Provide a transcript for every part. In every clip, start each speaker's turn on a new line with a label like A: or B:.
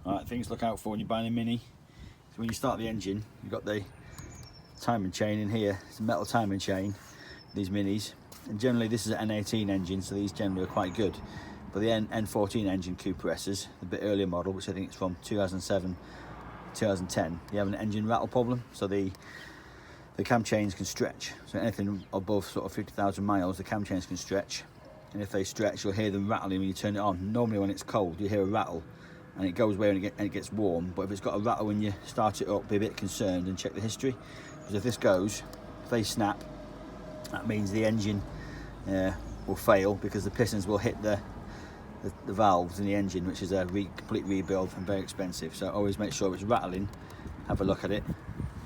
A: Alright, things to look out for when you're buying a Mini. So when you start the engine, you've got the timing chain in here. It's a metal timing chain, these Minis. And generally this is an N18 engine, so these generally are quite good. But the N14 engine Cooper S's, the bit earlier model, which I think is from 2007, 2010, you have an engine rattle problem. So the cam chains can stretch. So anything above sort of 50,000 miles, the cam chains can stretch. And if they stretch, you'll hear them rattling when you turn it on. Normally when it's cold, you hear a rattle, and it goes away when it gets warm. But if it's got a rattle when you start it up, be a bit concerned and check the history. Because if this goes, if they snap, that means the engine will fail, because the pistons will hit the valves in the engine, which is a complete rebuild and very expensive. So always make sure if it's rattling, have a look at it.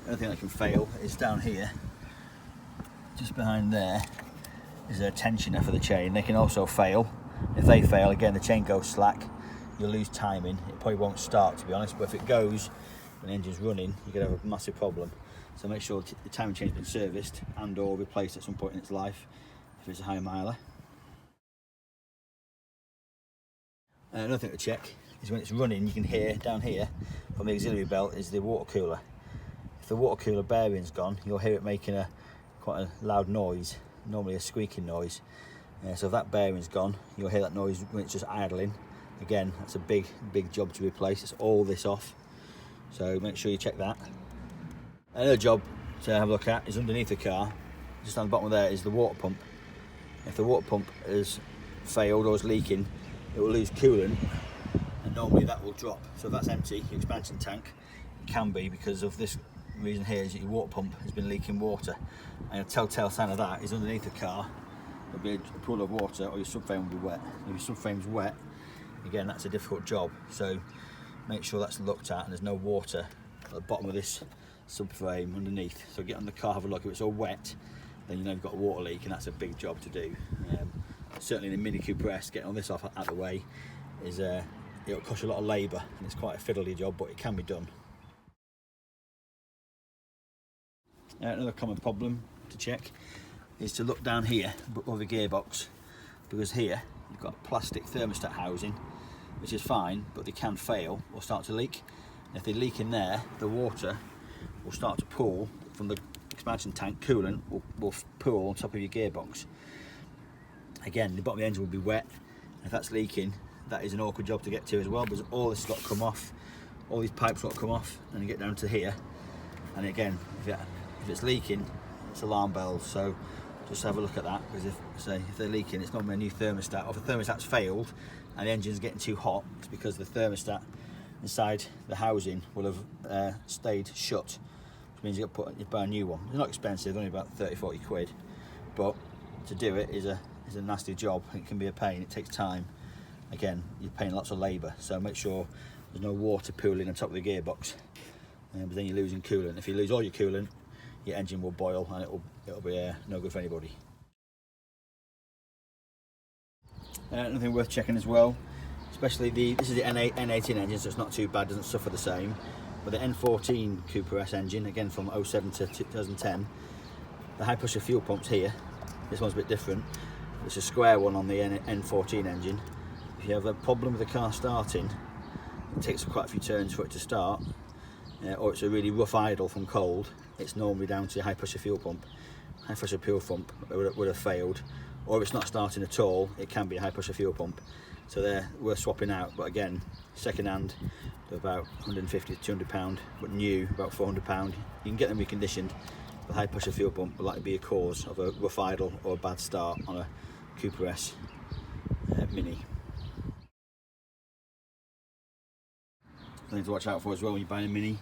A: The only thing that can fail is down here, just behind there, is a tensioner for the chain. They can also fail. If they fail, again, the chain goes slack, you'll lose timing. It probably won't start, to be honest, but if it goes when the engine's running, you're going to have a massive problem. So make sure the timing chain's been serviced and or replaced at some point in its life if it's a high miler. Another thing to check is when it's running, you can hear down here from the auxiliary belt is the water cooler. If the water cooler bearing's gone, you'll hear it making quite a loud noise, normally a squeaking noise. So if that bearing's gone, you'll hear that noise when it's just idling. Again, that's a big job to replace. It's all this off, so make sure you check that. Another job to have a look at is underneath the car. Just on the bottom of there is the water pump. If the water pump has failed or is leaking, it will lose coolant, and normally that will drop. So if that's empty, your expansion tank, it can be because of this reason here, is that your water pump has been leaking water. And a telltale sign of that is underneath the car, there'll be a pool of water, or your subframe will be wet. If your subframe's wet, again, that's a difficult job. So make sure that's looked at and there's no water at the bottom of this subframe underneath. So get on the car, have a look. If it's all wet, then you know you've got a water leak, and that's a big job to do. Certainly in the Mini Cooper S, getting all this off out of the way is it'll cost you a lot of labour, and it's quite a fiddly job, but it can be done. Another common problem to check is to look down here above the gearbox, because here you've got a plastic thermostat housing, which is fine, but they can fail or start to leak. And if they leak in there, the water will start to pool from the expansion tank. Coolant will pool on top of your gearbox. Again, the bottom of the engine will be wet, and if that's leaking, that is an awkward job to get to as well, because all this has got to come off, all these pipes got to come off, and you get down to here, and again, if it's leaking, it's alarm bells. So just have a look at that, because if they're leaking, it's normally a new thermostat, or if the thermostat's failed and the engine's getting too hot, it's because the thermostat inside the housing will have stayed shut, which means you've got to buy a new one. It's not expensive, only about 30-40 quid, but to do it is a nasty job. It can be a pain, it takes time. Again, you're paying lots of labour, so make sure there's no water pooling on top of the gearbox, but then you're losing coolant. If you lose all your coolant, your engine will boil, and it'll be no good for anybody. Another thing worth checking as well, especially this is the N18 engine, so it's not too bad, doesn't suffer the same. But the N14 Cooper S engine, again from 07 to 2010, the high pressure fuel pumps here, this one's a bit different. It's a square one on the N14 engine. If you have a problem with the car starting, it takes quite a few turns for it to start, or it's a really rough idle from cold, it's normally down to your high pressure fuel pump. High pressure fuel pump would have failed, or if it's not starting at all, it can be a high pressure fuel pump. So they're worth swapping out, but again, second hand, they're about 150 to £200, but new, about £400. You can get them reconditioned. The high pressure fuel pump will likely be a cause of a rough idle or a bad start on a Cooper S Mini. Something to watch out for as well when you're buying a Mini,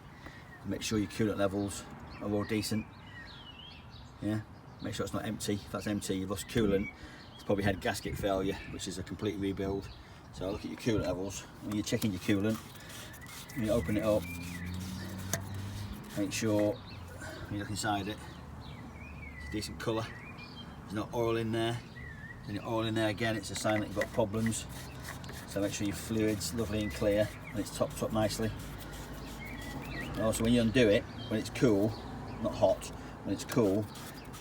A: make sure your coolant levels are all decent. Yeah, make sure it's not empty. If that's empty, you've lost coolant, it's probably had gasket failure, which is a complete rebuild. So look at your coolant levels. When you're checking your coolant, when you open it up, make sure when you look inside it, it's a decent colour. There's no oil in there. When you're oil in there again, it's a sign that you've got problems. So make sure your fluid's lovely and clear and it's topped up nicely. And also when you undo it, when it's cool, not hot, when it's cool,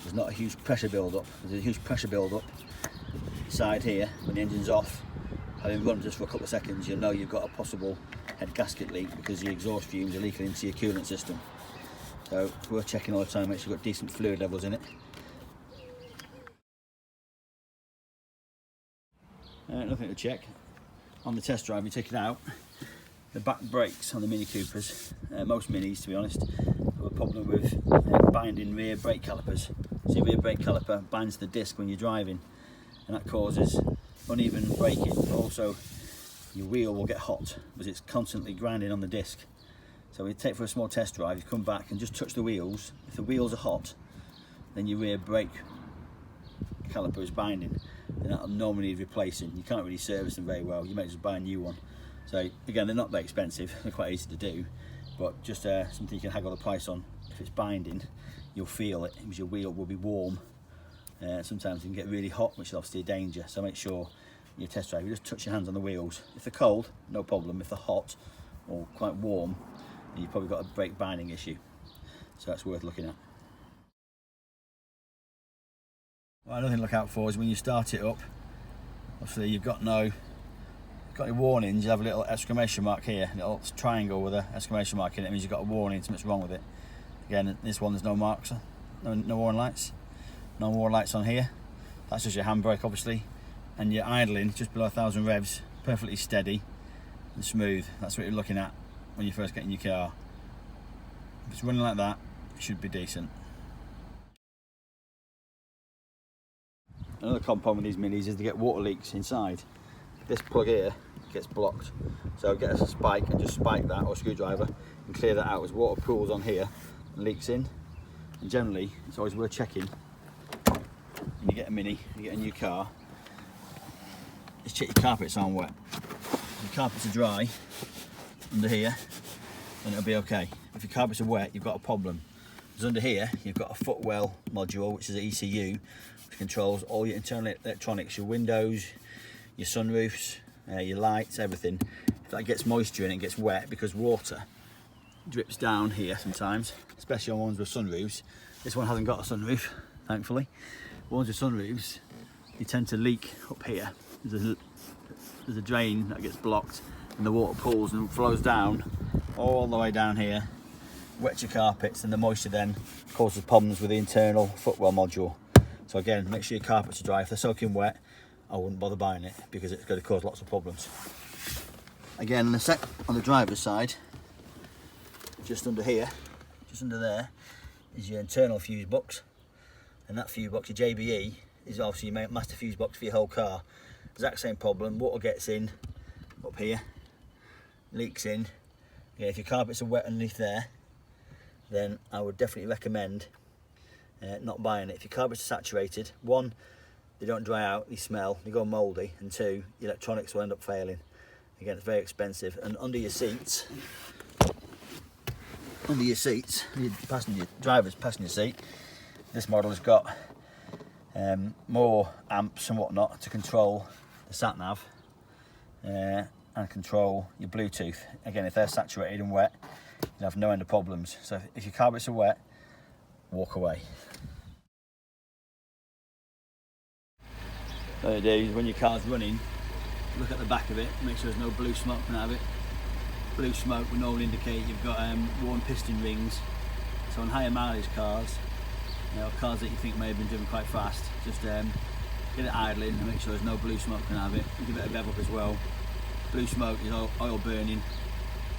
A: there's not a huge pressure build up. There's a huge pressure build up inside here when the engine's off, having run just for a couple of seconds, you'll know you've got a possible head gasket leak because the exhaust fumes are leaking into your coolant system. So it's worth checking all the time, make sure you've got decent fluid levels in it. Nothing to check. On the test drive, you take it out. The back brakes on the Mini Coopers, most Minis to be honest, have a problem with binding rear brake calipers. So your rear brake caliper binds the disc when you're driving, and that causes uneven braking, but also your wheel will get hot because it's constantly grinding on the disc. So we take for a small test drive, you come back and just touch the wheels. If the wheels are hot, then your rear brake caliper is binding, and that'll normally need replacing. You can't really service them very well, you might just buy a new one. So again, they're not very expensive, they're quite easy to do, but just something you can haggle the price on. If it's binding, you'll feel it because your wheel will be warm. Sometimes it can get really hot, which is obviously a danger, so make sure in your test drive you just touch your hands on the wheels. If they're cold, no problem. If they're hot or quite warm, then you've probably got a brake binding issue, so that's worth looking at. Well, another thing to look out for is when you start it up, obviously you've got your warnings. You have a little exclamation mark here, a little triangle with an exclamation mark in it. It means you've got a warning, something's wrong with it. Again, this one there's no marks, no warning lights. No warning lights on here. That's just your handbrake obviously, and you're idling just below 1,000 revs, perfectly steady and smooth. That's what you're looking at when you first get in your car. If it's running like that, it should be decent. Another common problem with these Minis is they get water leaks inside. This plug here gets blocked, so get us a spike and just spike that, or a screwdriver, and clear that out as water pools on here and leaks in. And generally it's always worth checking when you get a Mini, you get a new car, just check your carpets aren't wet. If your carpets are dry under here, then it'll be okay. If your carpets are wet, you've got a problem. Because under here you've got a footwell module, which is an ECU, which controls all your internal electronics, your windows, your sunroofs, your lights, everything. If that gets moisture in it, gets wet, because water drips down here sometimes, especially on ones with sunroofs. This one hasn't got a sunroof, thankfully. Ones with sunroofs, you tend to leak up here. There's a drain that gets blocked, and the water pools and flows down all the way down here, wets your carpets, and the moisture then causes problems with the internal footwell module. So again, make sure your carpets are dry. If they're soaking wet, I wouldn't bother buying it because it's going to cause lots of problems. Again, on the driver's side, just under here, just under there, is your internal fuse box. And that fuse box, your JBE, is obviously your master fuse box for your whole car. Exact same problem, water gets in up here, leaks in. Again, if your carpets are wet underneath there, then I would definitely recommend not buying it. If your carpets are saturated, one, they don't dry out, they smell, they go mouldy, and two, your electronics will end up failing. Again, it's very expensive. And under your seats, your driver's passenger seat, this model has got more amps and whatnot to control the sat nav and control your Bluetooth. Again, if they're saturated and wet, you'll have no end of problems. So if your carpets are wet, walk away. What you do is when your car's running, look at the back of it, make sure there's no blue smoke coming out of it. Blue smoke will normally indicate you've got worn piston rings. So on higher mileage cars, cars that you think may have been driven quite fast, just get it idling and make sure there's no blue smoke coming out of it. Give it a rev up as well. Blue smoke is oil burning.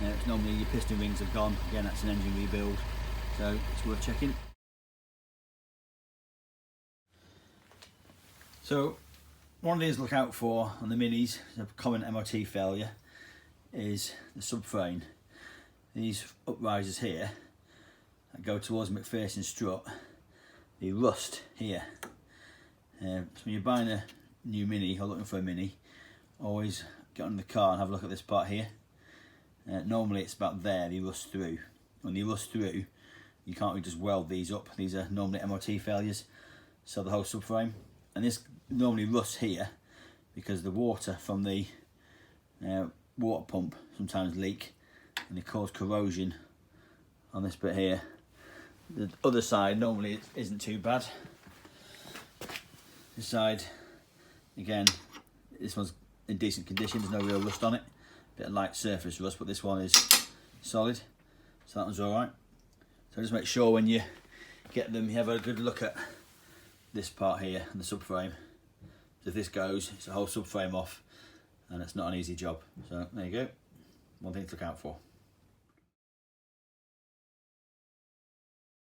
A: It's normally your piston rings have gone. Again, that's an engine rebuild, so it's worth checking. So one of the things to look out for on the Minis, a common MOT failure, is the subframe. These uprisers here that go towards the McPherson strut, they rust here. So when you're buying a new Mini or looking for a Mini, always get on the car and have a look at this part here. Normally it's about there, they rust through. When they rust through, you can't really just weld these up. These are normally MOT failures, so the whole subframe. And this normally rusts here because the water from the water pump sometimes leak and they cause corrosion on this bit here. The other side normally isn't too bad. This side, again, this one's in decent condition. There's no real rust on it. Bit of light surface rust, but this one is solid, so that one's all right. So just make sure when you get them, you have a good look at this part here and the subframe. So if this goes, it's the whole subframe off, and it's not an easy job. So there you go, one thing to look out for.